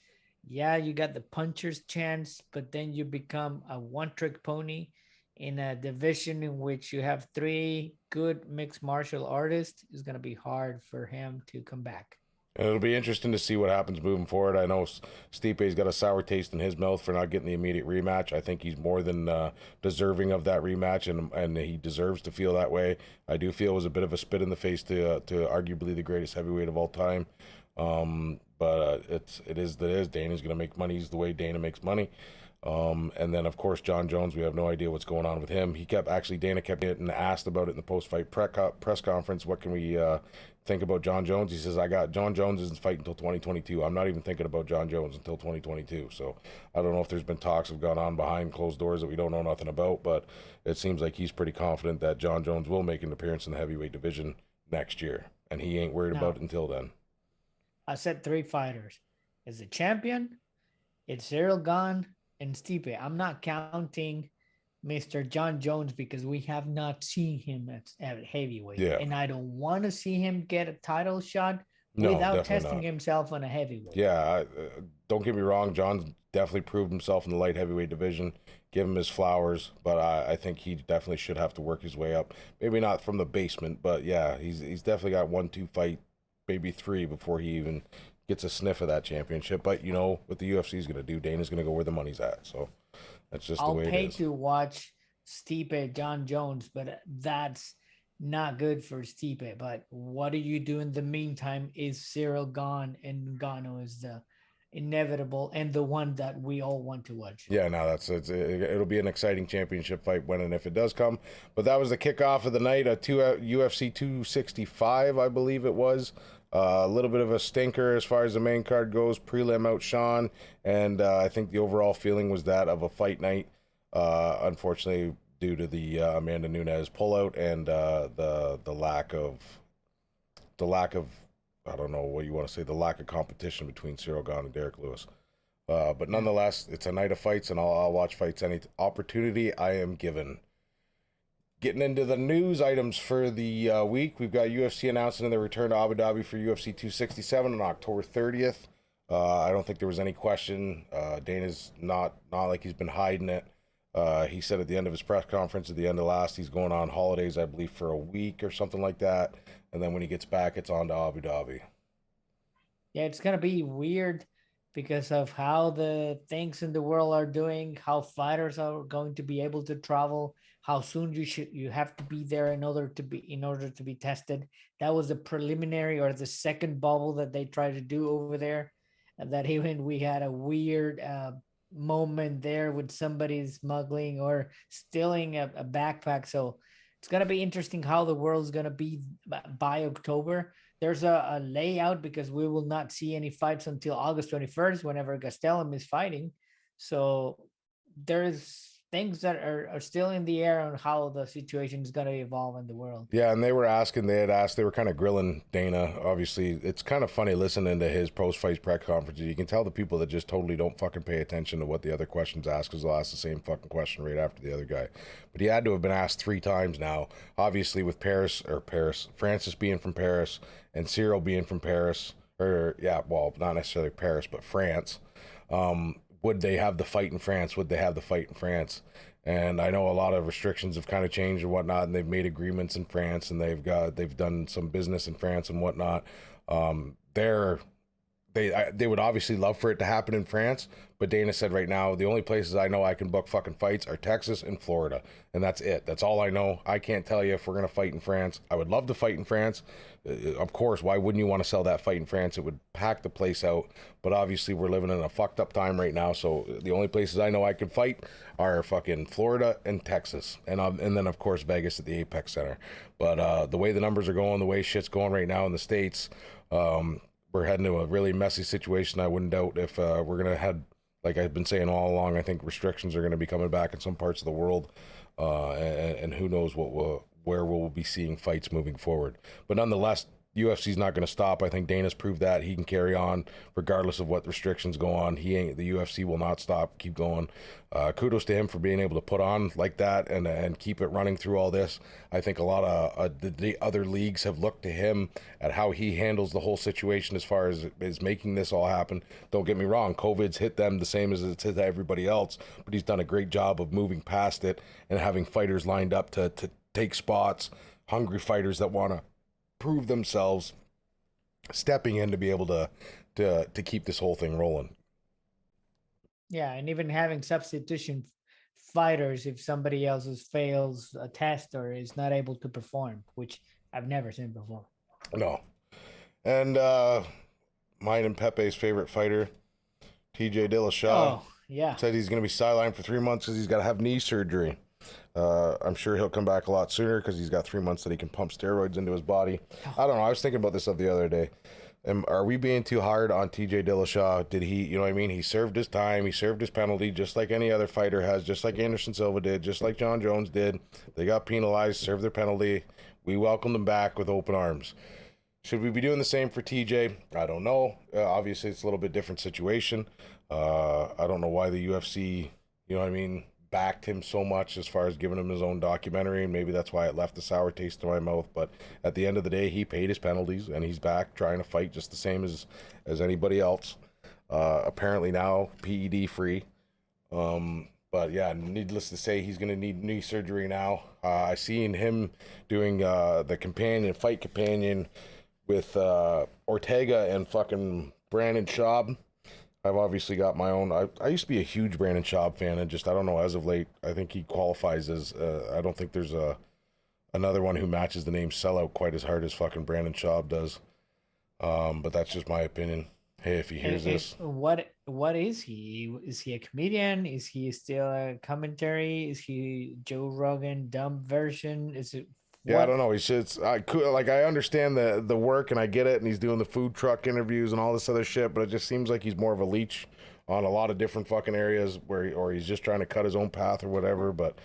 yeah, you got the puncher's chance, but then you become a one-trick pony in a division in which you have three good mixed martial artists. Is going to be hard for him to come back. And it'll be interesting to see what happens moving forward. I know Stipe's got a sour taste in his mouth for not getting the immediate rematch. I think he's more than deserving of that rematch, and he deserves to feel that way. I do feel it was a bit of a spit in the face to arguably the greatest heavyweight of all time. But it is that is. Dana's going to make money. He's the way Dana makes money. And then of course John Jones, we have no idea what's going on with him. Dana kept getting asked about it in the post-fight press conference. What can we think about John Jones? He says, John Jones isn't fighting until 2022. I'm not even thinking about John Jones until 2022. So I don't know if there's been talks have gone on behind closed doors that we don't know nothing about, but it seems like he's pretty confident that John Jones will make an appearance in the heavyweight division next year, and he ain't worried about it until then. I said three fighters. It's the champion, it's Cyril Gane, and Stipe. I'm not counting Mr. John Jones because we have not seen him at heavyweight. Yeah. And I don't want to see him get a title shot without testing himself on a heavyweight. Yeah, don't get me wrong. John's definitely proved himself in the light heavyweight division. Give him his flowers, but I think he definitely should have to work his way up. Maybe not from the basement, but yeah, he's definitely got 1-2 fight, maybe 3 before he even gets a sniff of that championship. But you know what the UFC is going to do. Dana's going to go where the money's at. So that's just the way it is. I'll pay to watch Stipe, John Jones, but that's not good for Stipe. But what do you do in the meantime? Is Cyril Gane, and Gano is the inevitable and the one that we all want to watch. Yeah, no, it'll be an exciting championship fight when and if it does come. But that was the kickoff of the night, UFC 265, I believe it was. A little bit of a stinker as far as the main card goes. Prelim outshone, and I think the overall feeling was that of a fight night. Unfortunately, due to the Amanda Nunes pullout and the lack of I don't know what you want to say, the lack of competition between Cyril Gane and Derek Lewis. But nonetheless, it's a night of fights, and I'll watch fights any opportunity I am given. Getting into the news items for the week, we've got UFC announcing their return to Abu Dhabi for UFC 267 on October 30th. I don't think there was any question. Dana's not like he's been hiding it. He said at the end of his press conference at the end of last, he's going on holidays, I believe, for a week or something like that. And then when he gets back, it's on to Abu Dhabi. Yeah, it's going to be weird because of how the things in the world are doing, how fighters are going to be able to travel, how soon you have to be there in order to be tested. That was the preliminary or the second bubble that they tried to do over there. And that even we had a weird moment there with somebody smuggling or stealing a backpack. So it's going to be interesting how the world's going to be by October. There's a layout because we will not see any fights until August 21st, whenever Gastelum is fighting. So there's things that are still in the air on how the situation is going to evolve in the world. Yeah, and they were kind of grilling Dana. Obviously, it's kind of funny listening to his post-fight press conferences. You can tell the people that just totally don't fucking pay attention to what the other questions ask, because they'll ask the same fucking question right after the other guy. But he had to have been asked 3 times now. Obviously, with Francis being from Paris, and Cyril being from Paris, not necessarily Paris, but France. Would they have the fight in France? And I know a lot of restrictions have kind of changed and whatnot, and they've made agreements in France, and they've done some business in France and whatnot. They would obviously love for it to happen in France, but Dana said right now the only places I know I can book fucking fights are Texas and Florida, and that's it. That's all I know. I can't tell you if we're gonna fight in France. I would love to fight in France. Of course, why wouldn't you want to sell that fight in France? It would pack the place out, but obviously we're living in a fucked up time right now, so the only places I know I can fight are fucking Florida and Texas, and then of course Vegas at the Apex Center. But the way the numbers are going, the way shit's going right now in the States, we're heading to a really messy situation. I wouldn't doubt if we're going to head, like I've been saying all along, I think restrictions are going to be coming back in some parts of the world, and who knows where we'll be seeing fights moving forward. But nonetheless, UFC's not going to stop. I think Dana's proved that he can carry on regardless of what restrictions go on. The UFC will not stop, keep going. Kudos to him for being able to put on like that and keep it running through all this. I think a lot of the other leagues have looked to him at how he handles the whole situation as far as making this all happen. Don't get me wrong, COVID's hit them the same as it's hit everybody else, but he's done a great job of moving past it and having fighters lined up to take spots, hungry fighters that want to prove themselves, stepping in to be able to keep this whole thing rolling. Yeah, and even having substitution fighters if somebody else's fails a test or is not able to perform, which I've never seen before. No. And mine and Pepe's favorite fighter, TJ Dillashaw, said he's going to be sidelined for 3 months because he's got to have knee surgery. I'm sure he'll come back a lot sooner because he's got 3 months that he can pump steroids into his body. I don't know. I was thinking about this the other day. Are we being too hard on TJ Dillashaw? Did he, you know what I mean? He served his time. He served his penalty just like any other fighter has, just like Anderson Silva did, just like John Jones did. They got penalized, served their penalty. We welcomed them back with open arms. Should we be doing the same for TJ? I don't know. Obviously, it's a little bit different situation. I don't know why the UFC, you know what I mean, backed him so much as far as giving him his own documentary, and maybe that's why it left a sour taste in my mouth. But at the end of the day, he paid his penalties and he's back trying to fight just the same as anybody else. Apparently now PED free. But yeah, needless to say, he's gonna need knee surgery now. I seen him doing the fight companion with Ortega and fucking Brandon Schaub. I've obviously got my own. I used to be a huge Brandon Schaub fan, and just I don't know, as of late, I think he qualifies as. I don't think there's another one who matches the name Sellout quite as hard as fucking Brandon Schaub does. But that's just my opinion. Hey, if he hears this, what is he? Is he a comedian? Is he still a commentary? Is he Joe Rogan dumb version? Is it? Yeah, I don't know. I understand the work and I get it, and he's doing the food truck interviews and all this other shit, but it just seems like he's more of a leech on a lot of different fucking areas or he's just trying to cut his own path or whatever. But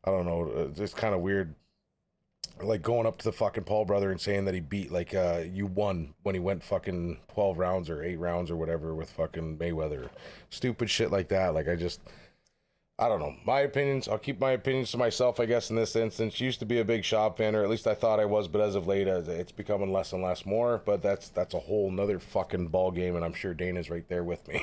I don't know. It's kind of weird. Like going up to the fucking Paul brother and saying that he beat you won when he went fucking 12 rounds or 8 rounds or whatever with fucking Mayweather. Stupid shit like that. I don't know. My opinions, I'll keep my opinions to myself, I guess, in this instance. Used to be a big Schaub fan, or at least I thought I was, but as of late, it's becoming less and less more. But that's a whole nother fucking ball game, and I'm sure Dana's right there with me.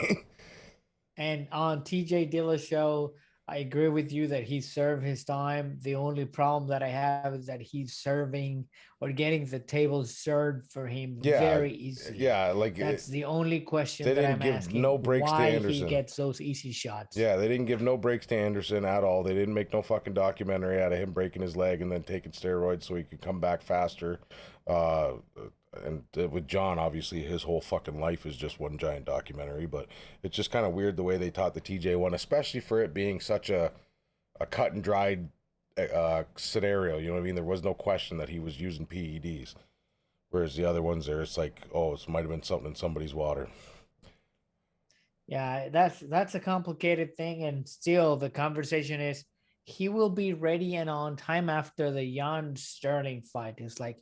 And on TJ Dillashaw, I agree with you that he served his time. The only problem that I have is that he's serving or getting the table served for him very easy. Yeah, that's the only question that I'm asking. No breaks why to Anderson. He gets those easy shots. Yeah, they didn't give no breaks to Anderson at all. They didn't make no fucking documentary out of him breaking his leg and then taking steroids so he could come back faster. And with John, obviously, his whole fucking life is just one giant documentary. But it's just kind of weird the way they taught the TJ one, especially for it being such a cut and dried scenario. You know what I mean? There was no question that he was using PEDs. Whereas the other ones there, it's like, oh, it might have been something in somebody's water. Yeah, that's a complicated thing. And still, the conversation is he will be ready and on time after the Jan Sterling fight. It's like,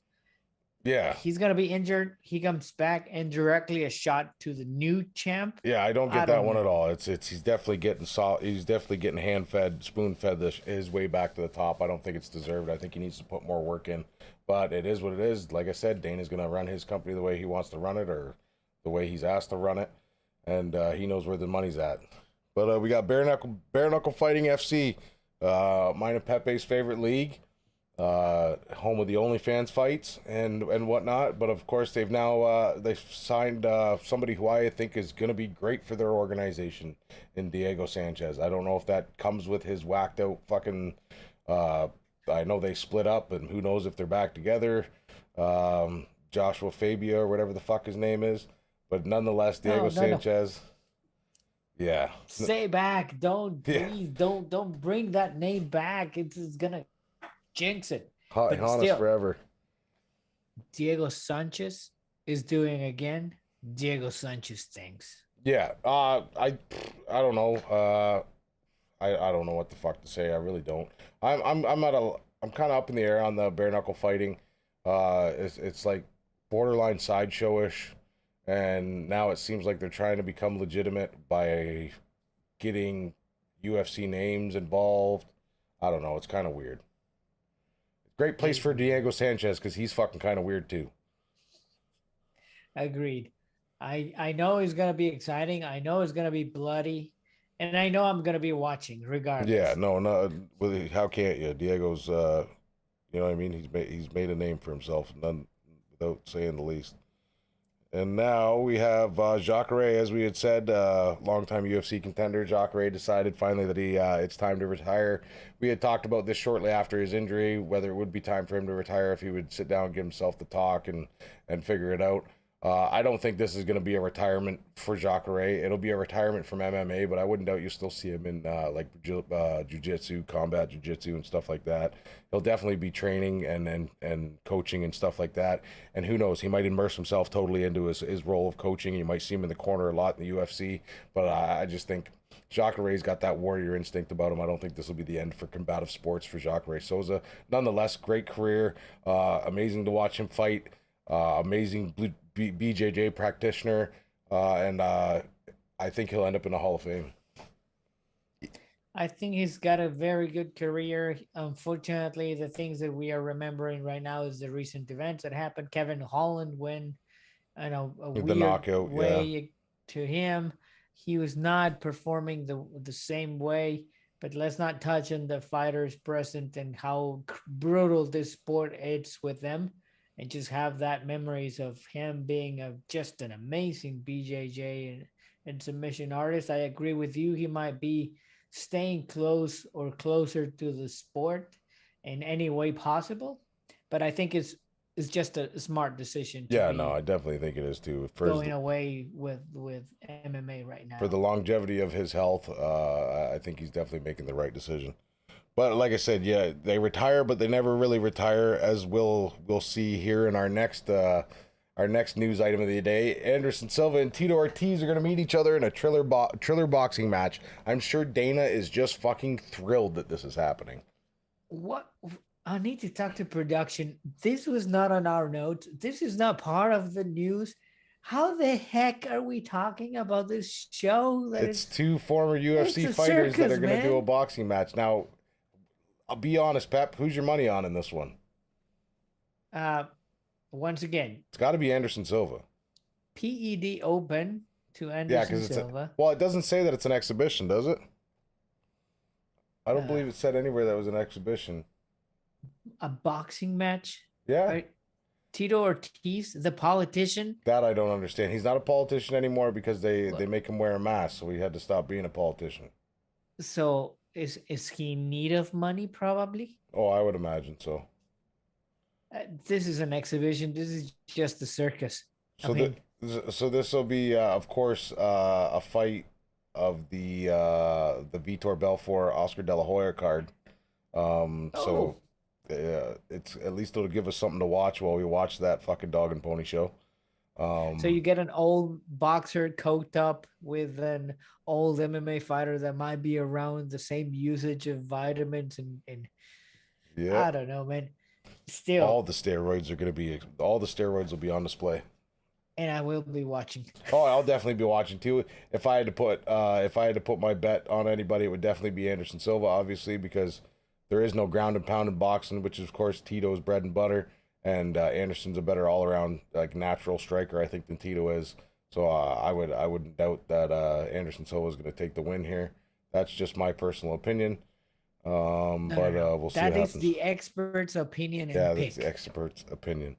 yeah, he's gonna be injured. He comes back and directly a shot to the new champ. Yeah, I don't get that one at all. It's he's definitely getting He's definitely getting hand fed, spoon fed his way back to the top. I don't think it's deserved. I think he needs to put more work in. But it is what it is. Like I said, Dana's gonna run his company the way he wants to run it, or the way he's asked to run it, and he knows where the money's at. But we got Bare Knuckle Fighting FC, mine and Pepe's favorite league. Home of the OnlyFans fights and whatnot, but of course they've now they've signed somebody who I think is going to be great for their organization in Diego Sanchez. I don't know if that comes with his whacked out fucking I know they split up, and who knows if they're back together. Joshua Fabia or whatever the fuck his name is, but nonetheless Diego Sanchez. Yeah, stay back. Please don't bring that name back. It's gonna jinx it. Honest forever. Diego Sanchez is doing again Diego Sanchez things. Yeah. I don't know. I don't know what the fuck to say. I really don't. I'm kind of up in the air on the bare knuckle fighting. It's like borderline sideshowish, and now it seems like they're trying to become legitimate by getting UFC names involved. I don't know. It's kind of weird. Great place for Diego Sanchez because he's fucking kind of weird too. Agreed. I know it's gonna be exciting. I know it's gonna be bloody, and I know I'm gonna be watching regardless. Yeah, no. How can't you? Diego's, you know what I mean? He's made a name for himself, none without saying the least. And now we have Jacare, as we had said, longtime UFC contender. Jacare decided finally that it's time to retire. We had talked about this shortly after his injury, whether it would be time for him to retire if he would sit down and give himself the talk and figure it out. I don't think this is going to be a retirement for Jacare. It'll be a retirement from MMA, but I wouldn't doubt you still see him in like jiu-jitsu, combat jiu-jitsu and stuff like that. He'll definitely be training and coaching and stuff like that. And who knows, he might immerse himself totally into his role of coaching. You might see him in the corner a lot in the UFC, but I just think Jacare's got that warrior instinct about him. I don't think this will be the end for combative sports for Jacare Souza. Nonetheless, great career. Amazing to watch him fight. Amazing BJJ practitioner, and I think he'll end up in the Hall of Fame. I think he's got a very good career. Unfortunately, the things that we are remembering right now is the recent events that happened. Kevin Holland went, a weird knockout way to him. He was not performing the same way. But let's not touch on the fighters present and how brutal this sport is with them. And just have that memories of him being just an amazing BJJ and submission artist. I agree with you. He might be staying close or closer to the sport in any way possible. But I think it's just a smart decision. Yeah, no, I definitely think it is too. Going away with MMA right now. For the longevity of his health, I think he's definitely making the right decision. But like I said, yeah, they retire, but they never really retire, as we'll see here in our next news item of the day. Anderson Silva and Tito Ortiz are going to meet each other in a Triller boxing match. I'm sure Dana is just fucking thrilled that this is happening. What? I need to talk to production. This was not on our notes. This is not part of the news. How the heck are we talking about this show? It's two former UFC fighters that are going to do a boxing match. Now, I'll be honest, Pep, who's your money on in this one? Once again, it's got to be Anderson Silva. PED Open to Anderson Silva. Well, it doesn't say that it's an exhibition, does it? I don't believe it said anywhere that was an exhibition. A boxing match? Yeah. Right? Tito Ortiz, the politician? That I don't understand. He's not a politician anymore because they make him wear a mask, so he had to stop being a politician. So is he in need of money, probably? Oh, I would imagine so. This is an exhibition. This is just a circus. So this will be, of course, a fight of the Vitor Belfort Oscar De La Hoya card. So it's at least it'll give us something to watch while we watch that fucking dog and pony show. So you get an old boxer coked up with an old MMA fighter that might be around the same usage of vitamins and yeah, I don't know, man. Still, all the steroids will be on display. And I will be watching. Oh, I'll definitely be watching too. If I had to put my bet on anybody, it would definitely be Anderson Silva, obviously, because there is no ground and pound in boxing, which is of course Tito's bread and butter. And Anderson's a better all-around natural striker, I think, than Tito is. So I wouldn't doubt that Anderson Silva is going to take the win here. That's just my personal opinion. But we'll see. That is the expert's opinion. Yeah, that's the expert's opinion.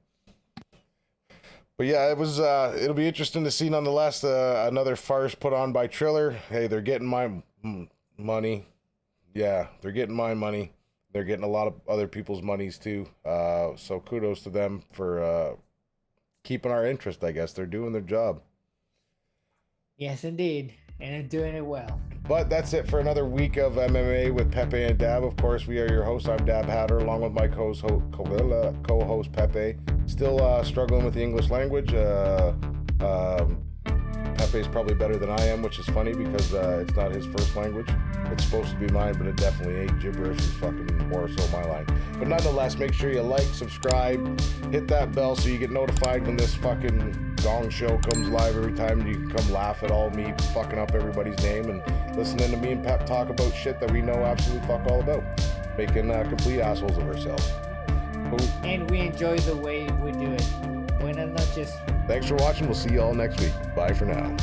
But yeah, it'll be interesting to see nonetheless. Another farce put on by Triller. Hey, they're getting my money. Yeah, they're getting my money. They're getting a lot of other people's monies too. So kudos to them for keeping our interest, I guess. They're doing their job. Yes, indeed. And they're doing it well. But that's it for another week of MMA with Pepe and Dab. Of course, we are your hosts. I'm Dab Hatter, along with my co-host Pepe. Still struggling with the English language. Pepe's probably better than I am, which is funny because it's not his first language. It's supposed to be mine, but it definitely ain't. Gibberish is fucking more so my line. But nonetheless, make sure you like, subscribe, hit that bell so you get notified when this fucking gong show comes live every time. You can come laugh at all me fucking up everybody's name and listening to me and Pep talk about shit that we know absolutely fuck all about. Making complete assholes of ourselves. And we enjoy the way we do it. Buenas noches. Thanks for watching. We'll see you all next week. Bye for now.